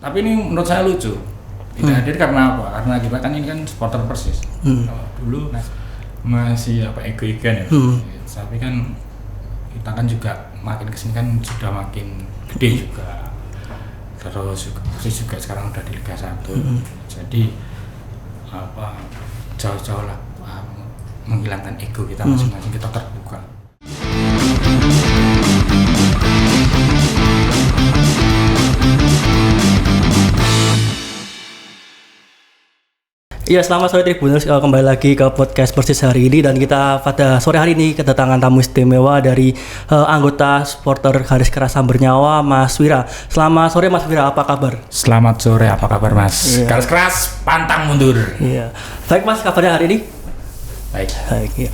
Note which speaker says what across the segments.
Speaker 1: Tapi ini menurut saya lucu. Tidak hadir karena apa? Karena kita kan ini kan supporter Persis. Kalau dulu masih ego-egoan ya. Tapi kan kita kan juga makin kesini kan sudah makin gede juga. Terus Persis juga sekarang udah di Liga 1. Jadi jauh-jauh lah menghilangkan ego kita masing-masing, kita terbuka.
Speaker 2: Iya, selamat sore Tribuners, kembali lagi ke podcast Persis hari ini, dan kita pada sore hari ini kedatangan tamu istimewa dari anggota supporter Garis Keras Bernyawa, Mas Wira. Selamat sore Mas Wira, apa kabar?
Speaker 1: Selamat sore, apa kabar Mas?
Speaker 2: Iya.
Speaker 1: Garis keras, pantang mundur.
Speaker 2: Iya. Baik Mas, kabarnya hari ini?
Speaker 1: Baik.
Speaker 2: Iya.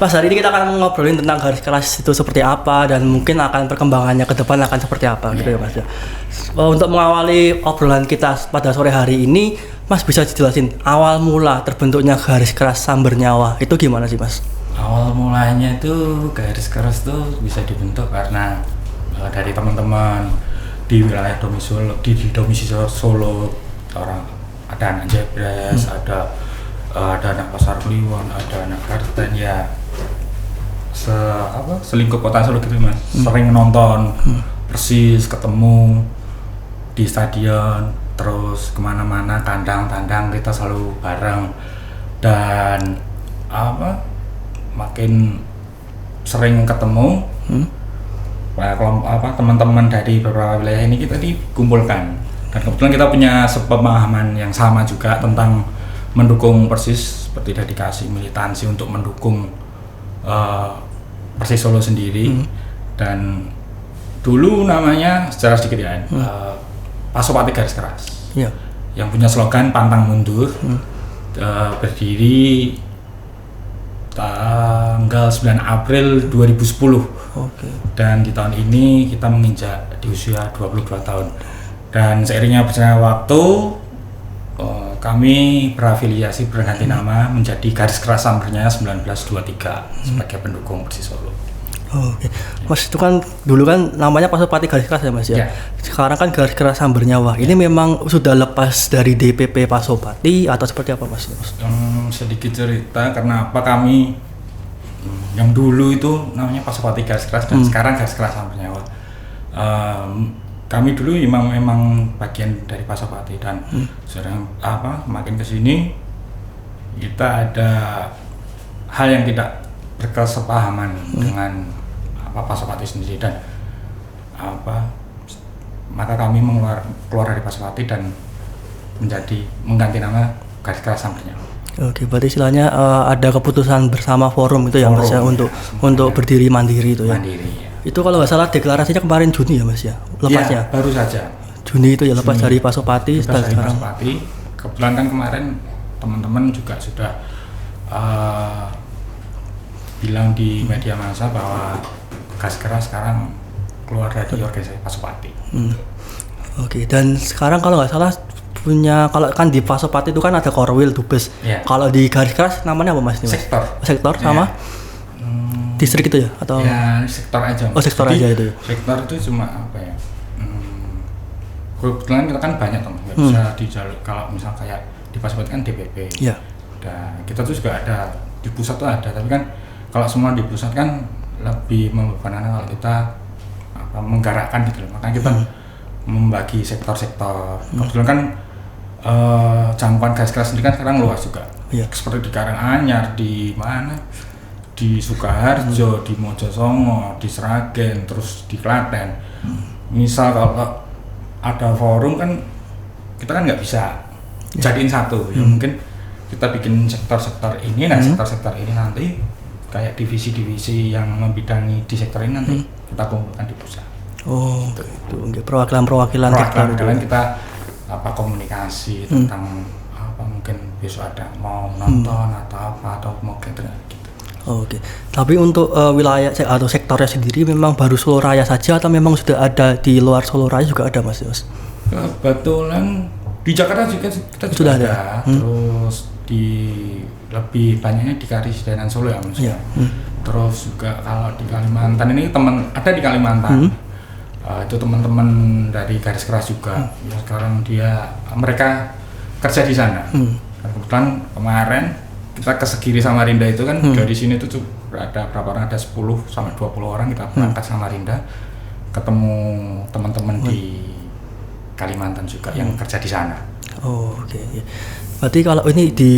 Speaker 2: Mas, hari ini kita akan ngobrolin tentang garis keras itu seperti apa dan mungkin akan perkembangannya ke depan akan seperti apa gitu ya Mas ya. Untuk mengawali obrolan kita pada sore hari ini, Mas bisa dijelasin awal mula terbentuknya Garis Keras Bernyawa itu gimana sih Mas?
Speaker 1: Awal mulanya itu garis keras tuh bisa dibentuk karena dari teman-teman di wilayah domisili Solo, orang ada anak Jebres, ada anak Pasar Kliwon, ada anak Karten ya. Selingkup kota Solo gitu Mas. Sering nonton Persis, ketemu di stadion, terus kemana-mana, tandang kita selalu bareng, dan makin sering ketemu teman-teman dari beberapa wilayah ini kita dikumpulkan, dan kebetulan kita punya sepemahaman yang sama juga tentang mendukung Persis, seperti dedikasi militansi untuk mendukung Persis Solo sendiri. Dan dulu namanya secara sedikit ya Pasopati Garis Keras, yang punya slogan pantang mundur, berdiri tanggal 9 April 2010. Dan di tahun ini kita menginjak di usia 22 tahun, dan seiringnya berjalannya waktu kami berafiliasi berganti nama menjadi Garis Keras Bernyawa 1923 sebagai pendukung Persis Solo.
Speaker 2: Mas, itu kan dulu kan namanya Pasopati Garis Keras ya Mas ya. Sekarang kan Garis Keras Bernyawa. Ini memang sudah lepas dari DPP Pasopati atau seperti apa Mas?
Speaker 1: Sedikit cerita karena apa kami yang dulu itu namanya Pasopati Garis Keras dan sekarang Garis Keras Bernyawa. Kami dulu memang bagian dari Pasopati, dan sekarang makin kesini kita ada hal yang tidak berkesepahaman dengan Pasopati sendiri, dan maka kami keluar dari Pasopati dan mengganti nama Garis Keras Bernyawa.
Speaker 2: Oke, berarti istilahnya ada keputusan bersama forum itu ya Mas ya, untuk berdiri mandiri itu ya.
Speaker 1: Mandiri ya.
Speaker 2: Itu kalau nggak salah deklarasinya kemarin Juni ya Mas ya, lepasnya.
Speaker 1: Ya, baru saja.
Speaker 2: Juni itu ya, lepas dari Pasopati.
Speaker 1: Pasopati. Kebetulan kan kemarin teman-teman juga sudah bilang di media massa bahwa Garis Keras sekarang keluar dari organisasi Pasopati.
Speaker 2: Oke, dan sekarang kalau nggak salah kalau kan di Pasopati itu kan ada Korwil, Dubes. Kalau di Garis Keras namanya apa Mas? Sektor sama distrik itu ya atau?
Speaker 1: Ya, sektor aja.
Speaker 2: Sektor aja itu.
Speaker 1: Sektor itu cuma apa ya? Kebetulan kita kan banyak teman, nggak bisa dijalur. Kalau misal kayak di Pasopati kan DPP.
Speaker 2: Iya.
Speaker 1: Dan kita tuh juga ada di pusat tuh ada, tapi kan kalau semua di pusat kan lebih membebankan kalau kita menggerakkan gitu loh. Makanya kita membagi sektor-sektor. Kebetulan kan jangkauan Garis Keras sendiri kan sekarang luas juga. Seperti di Karanganyar, di mana? Di Sukoharjo, di Mojosongo, di Sragen, terus di Klaten. Misal kalau ada forum kan kita kan nggak bisa jadiin satu, ya mungkin kita bikin sektor-sektor ini, sektor-sektor ini nanti kayak divisi-divisi yang membidangi di sektor ini nanti kita kumpulkan di pusat.
Speaker 2: Itu perwakilan sektor itu.
Speaker 1: Kita komunikasi tentang mungkin besok ada mau nonton atau mau catering gitu.
Speaker 2: Oke. Tapi untuk wilayah atau sektornya sendiri memang baru Solo Raya saja atau memang sudah ada di luar Solo Raya juga ada Mas?
Speaker 1: Kebetulan di Jakarta juga kita sudah ada. Terus lebih banyaknya di Karisidenan Solo ya Mas. Terus juga kalau di Kalimantan ini ada di Kalimantan. itu teman-teman dari garis keras juga. Ya, sekarang mereka kerja di sana. Dan kebetulan kemarin kita ke Segiri Samarinda itu kan dari sini tuh ada berapa orang, ada 10 sampai 20 orang kita berangkat Samarinda, ketemu teman-teman di Kalimantan juga yang kerja di sana.
Speaker 2: Oh, oke. Berarti kalau ini di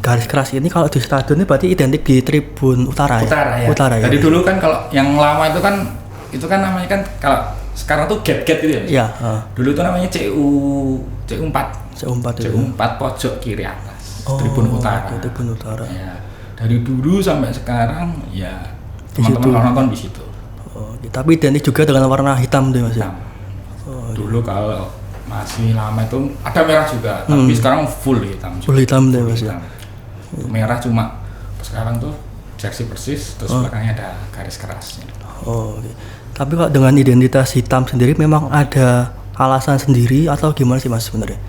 Speaker 2: garis keras ini, kalau di stadion ini berarti identik di Tribun Utara ya?
Speaker 1: Utara ya. Jadi dulu kan kalau yang lama itu kan namanya kan, kalau sekarang tuh gate-gate gitu ya.
Speaker 2: Iya.
Speaker 1: Dulu itu namanya CU4 pojok kiri atas. Tribun Utara.
Speaker 2: Tribun Utara.
Speaker 1: Ya, dari dulu sampai sekarang ya teman-teman kalau nonton di situ.
Speaker 2: Tapi identik juga dengan warna hitam tuh Mas ya.
Speaker 1: Dulu kalau masih lama itu ada merah juga, tapi sekarang full hitam.
Speaker 2: Full hitam deh Mas ya.
Speaker 1: Merah cuma sekarang tuh jersey persis, terus belakangnya ada garis kerasnya.
Speaker 2: Okay. Tapi kalau dengan identitas hitam sendiri memang ada alasan sendiri atau gimana sih Mas sebenarnya?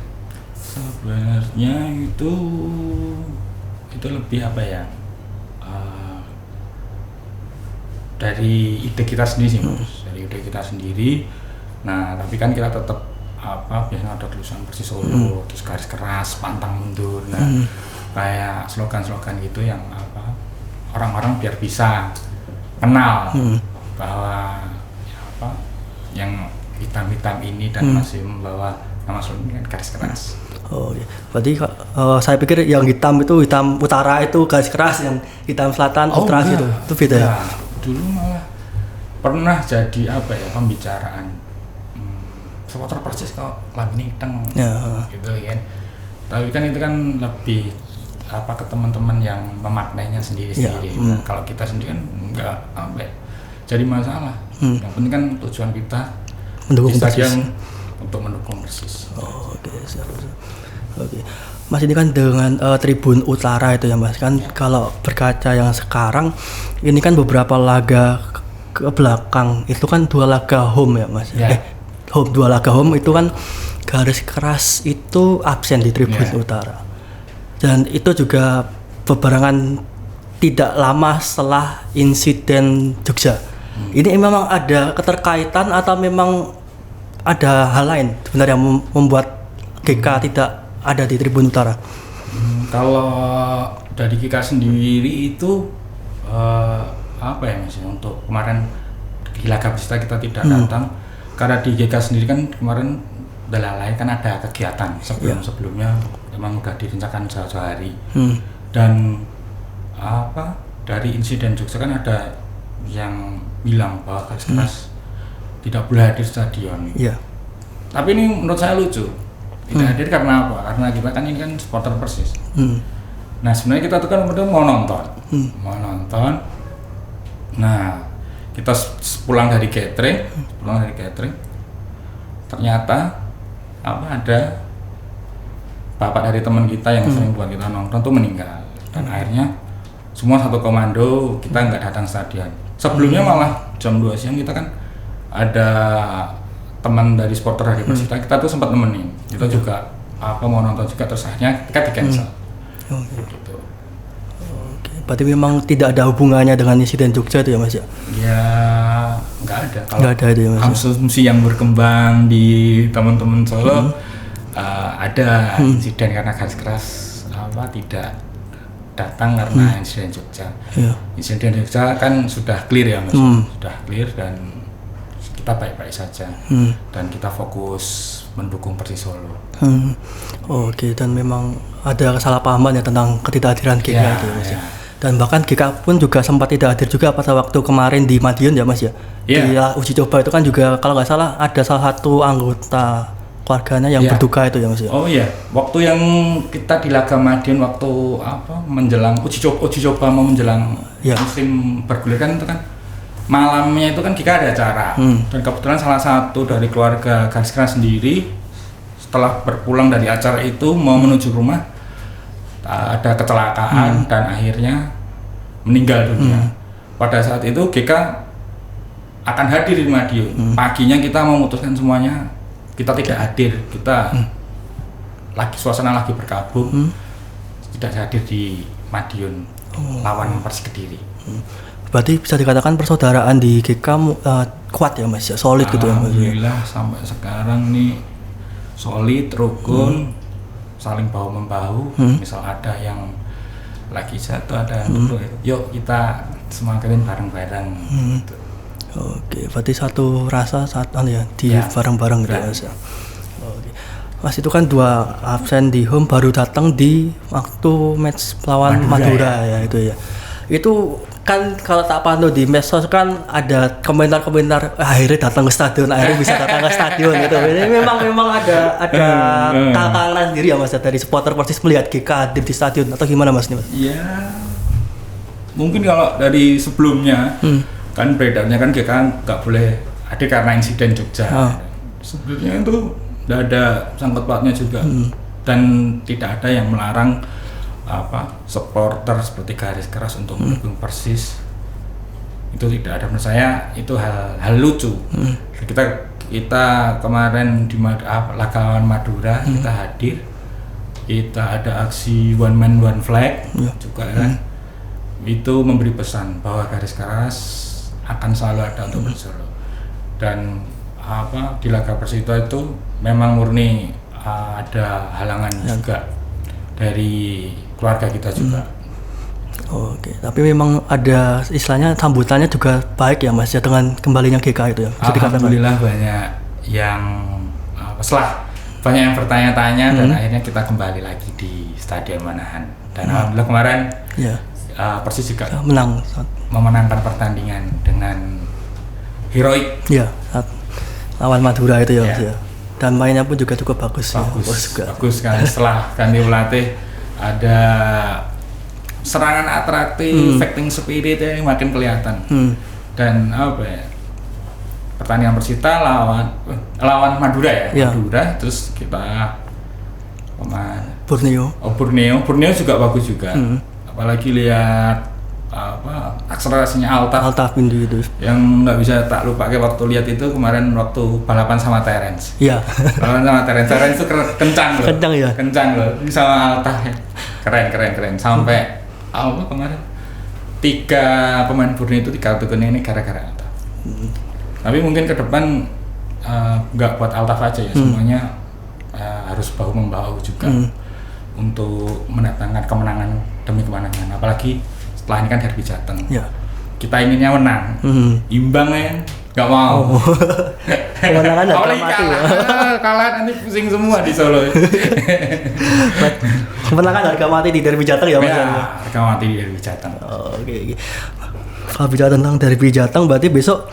Speaker 1: Sebenarnya itu lebih apa ya, dari ide kita sendiri sih Mas, dari ide kita sendiri. Nah tapi kan kita tetap biasanya ada tulisan Persis Solo, terus garis keras, pantang mundur. Nah kayak slogan-slogan gitu yang orang-orang biar bisa kenal bahwa yang hitam-hitam ini dan masih membawa nama slogan garis keras.
Speaker 2: Berarti saya pikir yang hitam itu hitam utara itu garis keras, yang hitam selatan ultras gitu. Itu beda ya?
Speaker 1: Dulu malah pernah jadi pembicaraan supporter Persis kok lambene hitam gitu kan. Tapi kan itu kan lebih ke teman-teman yang memaknainya sendiri-sendiri. Nah, kalau kita sendiri kan enggak jadi masalah. Yang penting kan tujuan kita
Speaker 2: mendukung
Speaker 1: Persis, untuk mendukung Persis.
Speaker 2: Oke. Mas, ini kan dengan Tribun Utara itu ya Mas, kan kalau berkaca yang sekarang ini kan beberapa laga ke belakang itu kan 2 laga home ya Mas. Home, 2 laga home itu kan garis keras itu absen di Tribun Utara. Dan itu juga bebarengan tidak lama setelah insiden Jogja. Ini memang ada keterkaitan atau memang ada hal lain sebenarnya yang membuat GK tidak ada di Tribun Utara?
Speaker 1: Kalau dari GK sendiri itu Mas, untuk kemarin di laga Persita kita tidak datang karena di GK sendiri kan kemarin Belalai kan ada kegiatan sebelumnya memang udah direncanakan jauh-jauh hari. Dan dari insiden Jogja kan ada yang bilang bahwa garis keras tidak boleh hadir stadion. Tapi ini menurut saya lucu. Tidak hadir karena apa? Karena kita kan ini kan supporter Persis. Nah sebenarnya kita tuh kan mau nonton. Nah kita pulang dari catering, ternyata ada bapak dari teman kita yang sering buat kita nonton tuh meninggal. Dan akhirnya semua satu komando kita nggak datang stadion. Sebelumnya malah jam 2 siang kita kan ada teman dari supporter dari Persita, kita tuh sempat nemenin. Kita juga mau nonton juga, terus akhirnya kita di cancel. Gitu.
Speaker 2: Berarti memang tidak ada hubungannya dengan insiden Jogja itu ya Mas ya?
Speaker 1: Ya nggak ada.
Speaker 2: Nggak ada itu ya Mas.
Speaker 1: Asumsi yang berkembang di teman-teman Solo ada insiden karena garis keras tidak datang karena insiden Jogja. Insiden Jogja kan sudah clear ya Mas, sudah clear dan kita baik-baik saja dan kita fokus mendukung Persis Solo.
Speaker 2: Oke, dan memang ada kesalahpahaman ya tentang ketidakhadiran GK itu Mas ya. Dan bahkan GK pun juga sempat tidak hadir juga pada waktu kemarin di Madiun ya Mas ya. Di uji coba itu kan juga kalau nggak salah ada salah satu anggota keluarganya yang berduka itu ya Mas ya.
Speaker 1: Waktu yang kita di laga Madiun waktu menjelang uji coba mau menjelang musim bergulir kan itu kan malamnya itu kan GK ada acara. Dan kebetulan salah satu dari keluarga garis keras sendiri setelah berpulang dari acara itu mau menuju rumah ada kecelakaan dan akhirnya meninggal dunia. Pada saat itu GK akan hadir di Madiun. Paginya kita memutuskan semuanya kita tidak hadir, kita suasana lagi berkabung, tidak hadir di Madiun lawan Persis Kediri.
Speaker 2: berarti bisa dikatakan persaudaraan di GK kuat ya Mas ya, solid gitu ya Mas.
Speaker 1: Alhamdulillah sampai sekarang nih solid, rukun, saling bahu membahu. Misal ada yang lagi jatuh, ada yang duduk, yuk kita semangatin bareng-bareng. Gitu.
Speaker 2: Oke, berarti satu rasa ya di bareng-bareng gitu ya Mas ya. Oke. Mas itu kan 2 absen di home, baru datang di waktu match lawan Madura ya itu ya. Itu kan kalau tak pantau di medsos kan ada komentar-komentar akhirnya datang ke stadion, akhirnya bisa datang ke stadion gitu. Ini memang ada tantangan sendiri ya Mas dari supporter Persis melihat GK hadir di stadion atau gimana Mas nih Mas?
Speaker 1: Ya, mungkin kalau dari sebelumnya kan beredarnya kan GK nggak boleh ada karena insiden Jogja. Sebelumnya itu tidak ada sangkut pautnya juga, dan tidak ada yang melarang supporter seperti garis keras untuk mendukung Persis. Itu tidak ada. Menurut saya itu hal lucu. Kita kemarin di laga lawan Madura kita hadir, kita ada aksi one man one flag juga kan. Itu memberi pesan bahwa garis keras akan selalu ada untuk Persero. Dan di laga Persita itu memang murni ada halangan juga dari keluarga kita juga.
Speaker 2: Oke, tapi memang ada istilahnya sambutannya juga baik ya Mas ya dengan kembalinya GK itu ya.
Speaker 1: Alhamdulillah banyak yang setelah banyak yang bertanya-tanya dan akhirnya kita kembali lagi di Stadion Manahan. Dan alhamdulillah kemarin Persis juga memenangkan pertandingan dengan heroik.
Speaker 2: Iya, lawan Madura itu ya Mas ya. Dan mainnya pun juga cukup bagus
Speaker 1: kan. Setelah ganti pelatih ada serangan atraktif, fighting spirit yang makin kelihatan. Dan pertandingan Persita lawan Madura ya. Madura, terus kita Borneo juga bagus juga. Apalagi lihat akselerasinya Altaf
Speaker 2: Pindu itu
Speaker 1: yang nggak bisa tak lupa waktu lihat itu kemarin waktu balapan sama Terence.
Speaker 2: Iya.
Speaker 1: Balapan sama Terence itu kencang loh. Kencang loh. Ini sama Altaf keren. Sampai kemarin 3 pemain Borneo itu 3 kartu kuning ini gara-gara Altaf. Tapi mungkin ke depan nggak buat Altaf aja ya, semuanya harus bahu membahu juga untuk mendatangkan kemenangan demi kemenangan. Apalagi setelah ini kan derby Jateng. Kita inginnya menang, imbang ya, nggak mau.
Speaker 2: Kemenangan harga mati ya.
Speaker 1: Kalah nanti pusing semua di Solo.
Speaker 2: Kemenangan harga mati di derby Jateng ya Mas.
Speaker 1: Harga mati di derby Jateng.
Speaker 2: Oke. Kalau bicara tentang derby Jateng berarti besok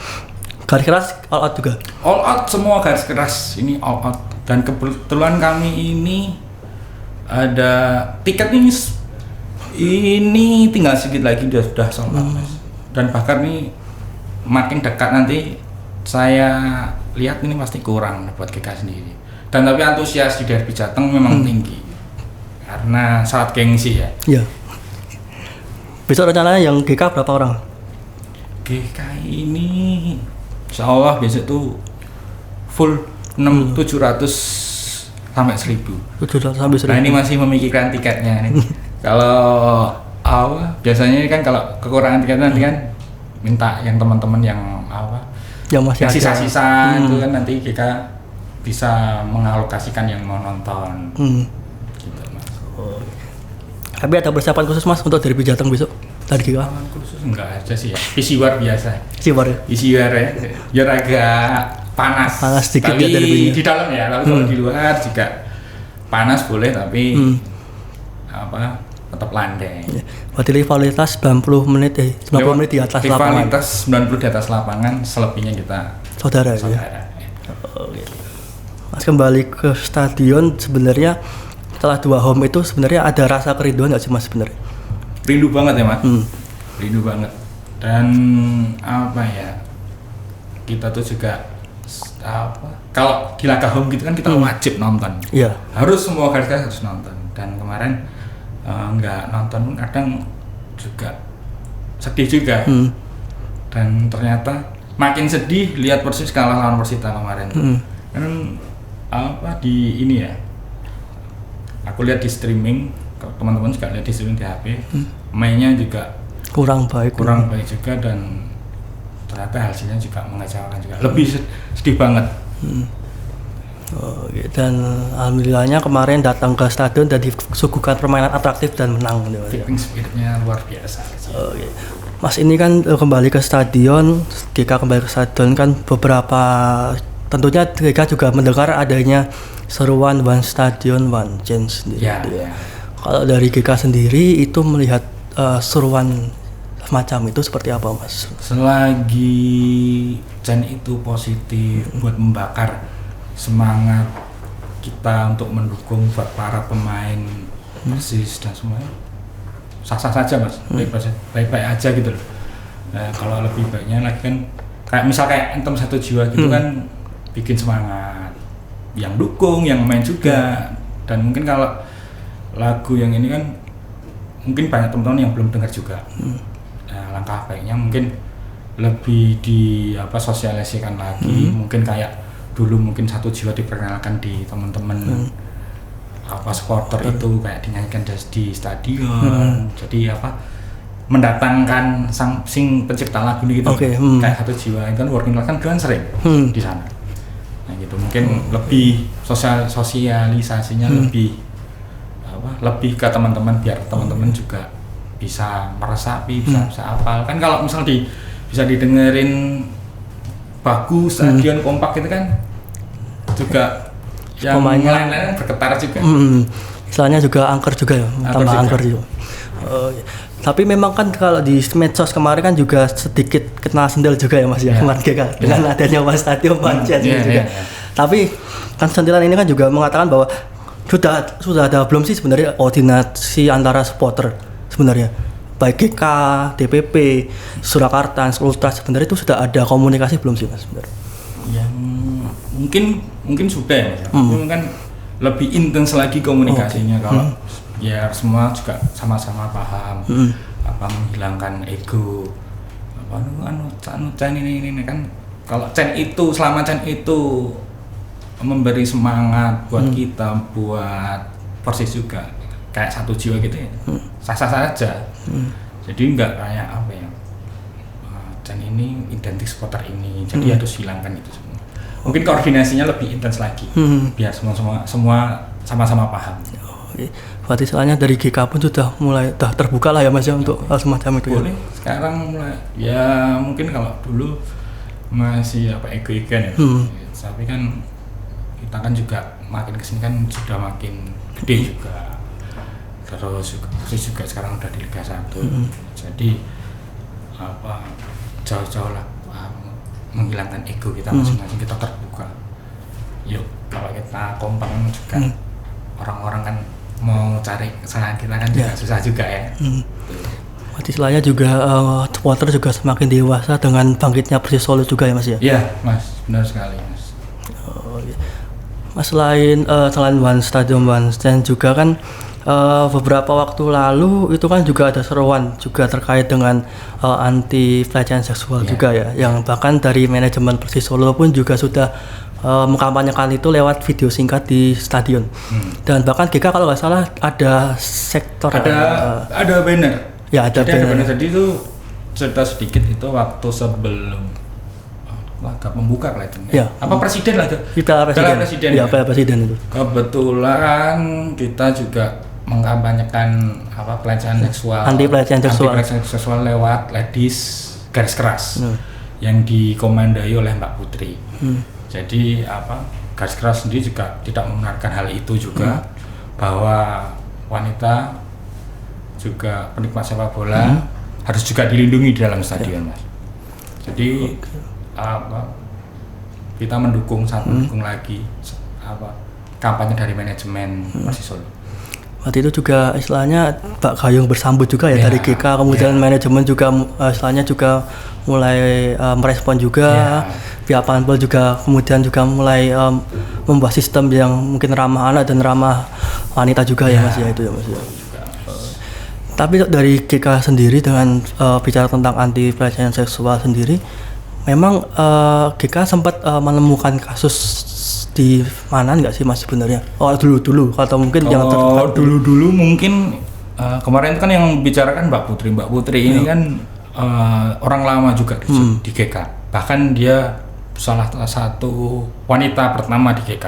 Speaker 2: garis keras all out juga.
Speaker 1: All out semua garis keras ini all out. Dan kebetulan kami ini ada tiket ini tinggal sedikit lagi sudah sold out. Dan bahkan nih makin dekat nanti saya lihat ini pasti kurang buat GK sendiri. Dan tapi antusias di derby Jateng memang tinggi karena sangat gengsi ya.
Speaker 2: Iya. Besok rencananya yang GK berapa orang?
Speaker 1: GK ini insya Allah besok tuh full 700 sampai 1000.
Speaker 2: 700 sampai 1000.
Speaker 1: Nah ini masih memikirkan tiketnya nih. Kalau biasanya kan kalau kekurangan tiket nanti kan minta yang teman-teman yang
Speaker 2: yang masih
Speaker 1: sisa-sisa itu kan nanti kita bisa mengalokasikan yang mau nonton. Gitu, Mas.
Speaker 2: Tapi ada persiapan khusus Mas untuk derby Jateng besok? Tadi kita
Speaker 1: khusus enggak aja sih ya. Isiwar biasa.
Speaker 2: Isiwar ya.
Speaker 1: Biar agak panas
Speaker 2: sedikit
Speaker 1: tapi
Speaker 2: ya derbynya.
Speaker 1: Di dalam ya. Tapi kalau di luar juga panas boleh tapi tetap landai.
Speaker 2: Ya. Berarti rivalitas 90 menit di atas lapangan.
Speaker 1: Rivalitas 90 di atas lapangan, selebihnya kita
Speaker 2: saudara. Ya. Oke. Mas kembali ke stadion sebenarnya setelah 2 home itu sebenarnya ada rasa kerinduan nggak sih Mas sebenarnya?
Speaker 1: Rindu banget ya Mas. Rindu banget. Dan kita tuh juga kalau di laga home gitu kan kita wajib nonton.
Speaker 2: Iya.
Speaker 1: Harus semua garis harus nonton. Dan kemarin nggak nonton pun kadang juga sedih juga. Dan ternyata makin sedih lihat Persis kalah lawan Persita kemarin. Kan di ini ya. Aku lihat di streaming, teman-teman juga lihat di streaming di HP. Mainnya juga
Speaker 2: kurang baik
Speaker 1: juga, dan ternyata hasilnya juga mengecewakan juga, lebih sedih banget.
Speaker 2: Oh, dan alhamdulillahnya kemarin datang ke stadion dan disuguhkan permainan atraktif dan menang.
Speaker 1: Fighting spiritnya luar biasa.
Speaker 2: Okay. Mas ini kan kembali ke stadion, GK kembali ke stadion kan beberapa, tentunya GK juga mendengar adanya seruan One Stadion One Chance sendiri.
Speaker 1: Ya.
Speaker 2: Kalau dari GK sendiri itu melihat seruan semacam itu seperti apa, Mas?
Speaker 1: Selagi chant itu positif buat membakar semangat kita untuk mendukung buat para pemain Persis dan semuanya, sah-sah saja Mas, baik-baik aja gitu loh. Nah, kalau lebih baiknya lagi kan kayak misal kayak Entem Satu Jiwa gitu kan, bikin semangat yang dukung, yang main juga. Dan mungkin kalau lagu yang ini kan mungkin banyak teman-teman yang belum dengar juga. Nah, langkah baiknya mungkin lebih sosialisasikan lagi, mungkin kayak dulu mungkin Satu Jiwa diperkenalkan di teman-teman supporter itu kayak dinyanyikan di stadion. Jadi mendatangkan sing pencipta lagu ini gitu. Kayak Satu Jiwa itu kan working class kan sering di sana. Nah gitu mungkin lebih sosialisasinya lebih ke teman-teman, biar teman-teman juga bisa meresapi, bisa hafal. Kan kalau misal bisa didengerin bagus, stadion kompak gitu kan juga yang lain-lain bergetar juga.
Speaker 2: Istilahnya juga angker juga ya, tambah angker juga. Tapi memang kan kalau di medsos kemarin kan juga sedikit kena sendal juga ya Mas ya, kemarin dengan adanya One Stadion One Chance juga. Tapi kan sentilan ini kan juga mengatakan bahwa sudah ada belum sih sebenarnya koordinasi antara supporter sebenarnya, baik GK, DPP, Surakarta, Ultras, sebenarnya itu sudah ada komunikasi belum sih Mas sebenarnya?
Speaker 1: Yang mungkin sudah ya Mas. Mungkin kan lebih intens lagi komunikasinya kalau ya semua juga sama-sama paham menghilangkan ego Chan ini kan. Kalau Chan itu selama Chan itu memberi semangat buat kita, buat Persis juga kayak Satu Jiwa gitu ya, sah-sah saja. Jadi enggak kayak Chan ini identik supporter ini, jadi harus hilangkan itu semua. Mungkin koordinasinya lebih intens lagi, biar semua sama-sama paham.
Speaker 2: Berarti istilahnya dari GK pun sudah terbuka lah ya Mas ya untuk semacam itu.
Speaker 1: Boleh, sekarang mulai ya mungkin kalau dulu masih ego-egoan ya. Tapi kan kita kan juga makin kesini kan sudah makin gede juga. Terus juga sekarang udah di Liga 1. Jadi jauh-jauh lah menghilangkan ego kita masing-masing, kita terbuka. Yuk, kalau kita kompak juga orang-orang kan mau cari kesalahan kita kan juga susah juga ya.
Speaker 2: Berarti istilahnya juga supporter juga semakin dewasa dengan bangkitnya Persis Solo juga ya Mas ya?
Speaker 1: Iya Mas, benar sekali Mas.
Speaker 2: Mas selain One Stadion One Chance juga kan beberapa waktu lalu itu kan juga ada seruan juga terkait dengan anti pelecehan seksual juga ya, yang bahkan dari manajemen Persis Solo pun juga sudah mengkampanyekan itu lewat video singkat di stadion. Dan bahkan GK kalau nggak salah ada sektor
Speaker 1: ada banner.
Speaker 2: Ya ada banner.
Speaker 1: Jadi itu cerita sedikit itu waktu sebelum laga pembuka kelihatannya.
Speaker 2: Ya.
Speaker 1: Presiden lah itu?
Speaker 2: Piala Presiden. Iya, Piala Presiden itu. Kebetulan
Speaker 1: kita juga mengkampanyekan pelecehan seksual.
Speaker 2: Anti pelecehan
Speaker 1: seksual lewat Ladies Garis Keras. Yang dikomandai oleh Mbak Putri. Jadi Garis Keras sendiri juga tidak membenarkan hal itu juga, bahwa wanita juga penikmat sepak bola harus juga dilindungi di dalam stadion Mas. Jadi kita mendukung lagi kampanye dari manajemen Persis Solo.
Speaker 2: Waktu itu juga istilahnya Pak Gayung bersambut juga ya dari GK, kemudian manajemen juga istilahnya juga mulai merespon juga, pihak panpel juga kemudian juga mulai membuat sistem yang mungkin ramah anak dan ramah wanita juga ya Mas ya itu ya Mas ya. Tapi dari GK sendiri dengan bicara tentang anti pelecehan seksual sendiri, memang GK sempat menemukan kasus di mana nggak sih Mas sebenarnya? Dulu atau mungkin yang
Speaker 1: dulu mungkin kemarin itu kan yang bicarakan Mbak Putri. Mbak Putri ini kan orang lama juga di GK. Bahkan dia salah satu wanita pertama di GK.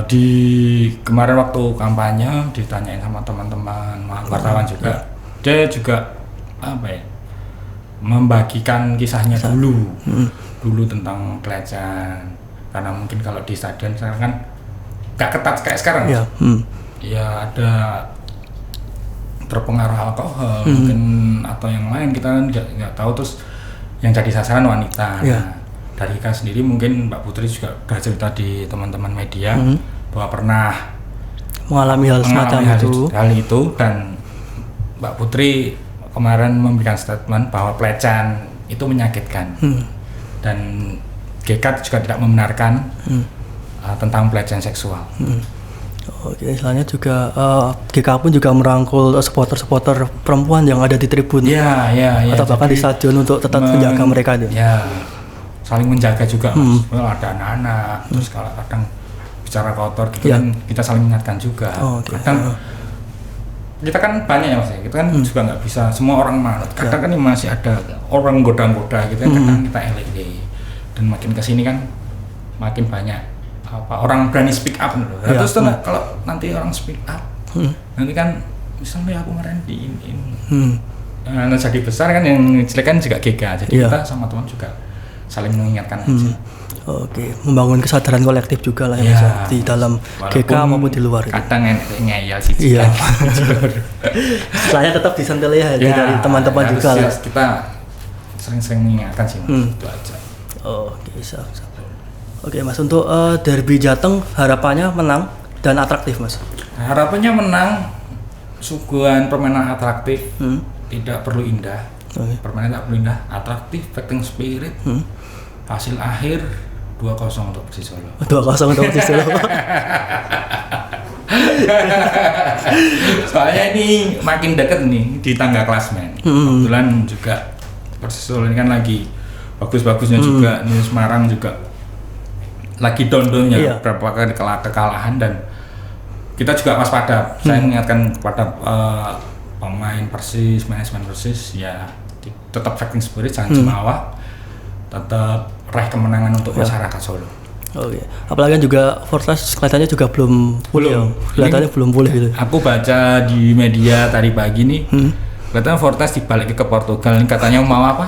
Speaker 1: Di kemarin waktu kampanye ditanyain sama teman-teman wartawan juga, dia juga membagikan kisahnya dulu tentang pelecehan. Karena mungkin kalau di stadion sekarang kan gak ketat kayak sekarang. Ya ada terpengaruh alkohol mungkin atau yang lain, kita kan nggak tahu. Terus yang jadi sasaran wanita. Nah, dari Ika sendiri mungkin Mbak Putri juga bercerita di teman-teman media bahwa pernah
Speaker 2: mengalami hal semacam
Speaker 1: hal itu, dan Mbak Putri kemarin memberikan statement bahwa pelecehan itu menyakitkan dan GK juga tidak membenarkan tentang pelecehan seksual.
Speaker 2: Oke, misalnya juga GK pun juga merangkul supporter perempuan yang ada di tribun, atau bahkan di stadion untuk tetap menjaga mereka itu.
Speaker 1: Ya, saling menjaga juga, Mas. Well, ada anak-anak, terus kalau kadang bicara kotor gitu kan kita saling mengingatkan juga. Kadang kita kan banyak ya Mas, kita kan juga nggak bisa semua orang manut. Kadang kan masih ada orang goda-goda gitu kan, kadang kita elek. Dan makin kesini kan makin banyak orang berani speak up dulu. Terus kalau nanti orang speak up, nanti kan misalnya aku kemarin di jadi besar kan, yang jelek kan juga GK. Jadi kita sama teman juga saling mengingatkan aja.
Speaker 2: Oke, membangun kesadaran kolektif juga lah ya, di dalam GK maupun di luar.
Speaker 1: Kadang ngeyel sih.
Speaker 2: Saya tetap disentil ya dari teman-teman juga lah.
Speaker 1: Kita sering-sering mengingatkan sih, itu aja.
Speaker 2: Oke, siap. Oke Mas, untuk derby Jateng harapannya menang dan atraktif Mas.
Speaker 1: Harapannya menang, suguhan permainan atraktif, tidak perlu indah. Permainan tidak perlu indah, atraktif, fighting spirit. Hasil akhir 2-0 untuk Persis Solo.
Speaker 2: 2-0 untuk Persis Solo.
Speaker 1: Soalnya ini makin deket nih di tangga klasmen. Kebetulan juga Persis Solo ini kan lagi bagus-bagusnya juga. Nih Semarang juga lagi down-downnya, beberapa kali kekalahan, dan kita juga waspada. Saya mengingatkan kepada pemain Persis, manajemen Persis, ya tetap fighting spirit, jangan cemawah, tetap raih kemenangan untuk masyarakat Solo.
Speaker 2: Oke. Apalagi juga Fortress kelihatannya juga belum pulih. Kelihatannya belum pulih gitu.
Speaker 1: Aku baca di media tadi pagi nih, katanya Fortress dibalik ke Portugal, katanya mau apa?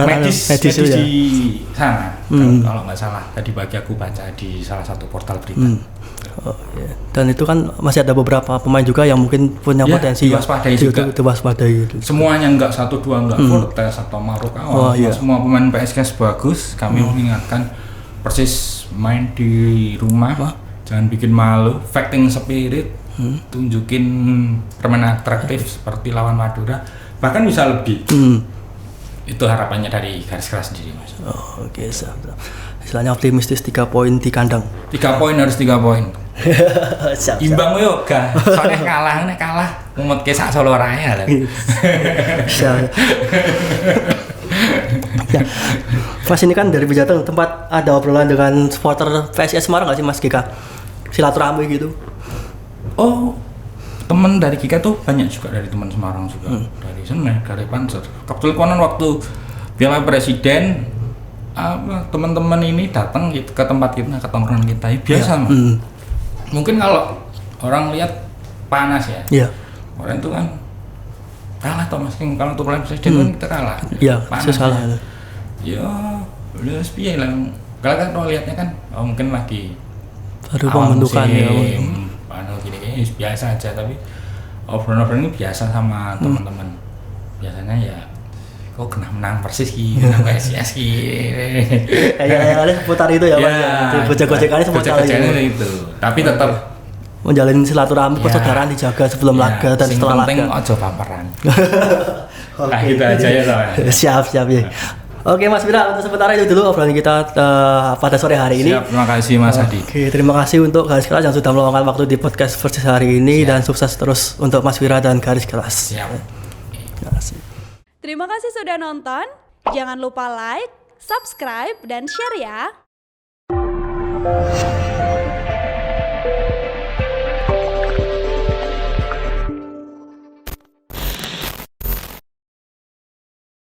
Speaker 1: Medis di sana. Kalau nggak salah, tadi pagi aku baca di salah satu portal berita.
Speaker 2: Dan itu kan masih ada beberapa pemain juga yang mungkin punya potensi
Speaker 1: diwaspadai juga.
Speaker 2: Diwaspadai gitu.
Speaker 1: Semuanya nggak 1-2 nggak Fortress atau Marukawa. Semua pemain PSG bagus. Kami mengingatkan Persis main di rumah, jangan bikin malu, fighting spirit. Tunjukin permainan atraktif seperti lawan Madura, bahkan bisa lebih. Itu harapannya dari garis keras sendiri Mas.
Speaker 2: Oke, siap. Istilahnya optimistis 3 poin di kandang.
Speaker 1: 3 poin harus 3 poin.
Speaker 2: Siap.
Speaker 1: Imbang yo gak. Soalnya kalah mumet ke sak Solo Raya lah.
Speaker 2: Siap. Mas, ini kan dari Jateng, tempat ada obrolan dengan supporter PSIS Semarang nggak sih Mas GK? Silaturahmi gitu.
Speaker 1: Teman dari Kika tuh banyak juga, dari teman Semarang juga, dari Senek, dari Panser. Kebetulan waktu Piala Presiden, teman-teman ini datang gitu ke tempat kita, ke tongkrongan kita, biasa mah. Mungkin kalau orang lihat panas ya. Orang itu kan kalah toh Mas, kalau untuk Piala Presiden kan kita kalah.
Speaker 2: Panas. Kalah.
Speaker 1: Ya, udah sepi lah. Kalau lihatnya kan, mungkin lagi
Speaker 2: baru pembentukan ya.
Speaker 1: Gini biasa aja, tapi obrolan ini biasa sama teman-teman. Biasanya ya kok kena menang Persis menang PSIS
Speaker 2: ada seputar itu ya Mas. Gojek-gojekannya seputar
Speaker 1: itu. Tapi tetap
Speaker 2: menjalin silaturahmi, persaudaraan dijaga sebelum laga dan setelah laga.
Speaker 1: Penting ojo baperan. Nah, itu aja ya
Speaker 2: Siap ya. Oke Mas Wira, untuk sementara itu dulu obrolan kita pada sore hari ini.
Speaker 1: Siap, terima kasih Mas Adi.
Speaker 2: Oke, terima kasih untuk Garis Keras yang sudah meluangkan waktu di podcast Persis hari ini. Dan sukses terus untuk Mas Wira dan Garis Keras.
Speaker 1: Siap.
Speaker 3: Terima kasih sudah nonton. Jangan lupa like, subscribe, dan share ya.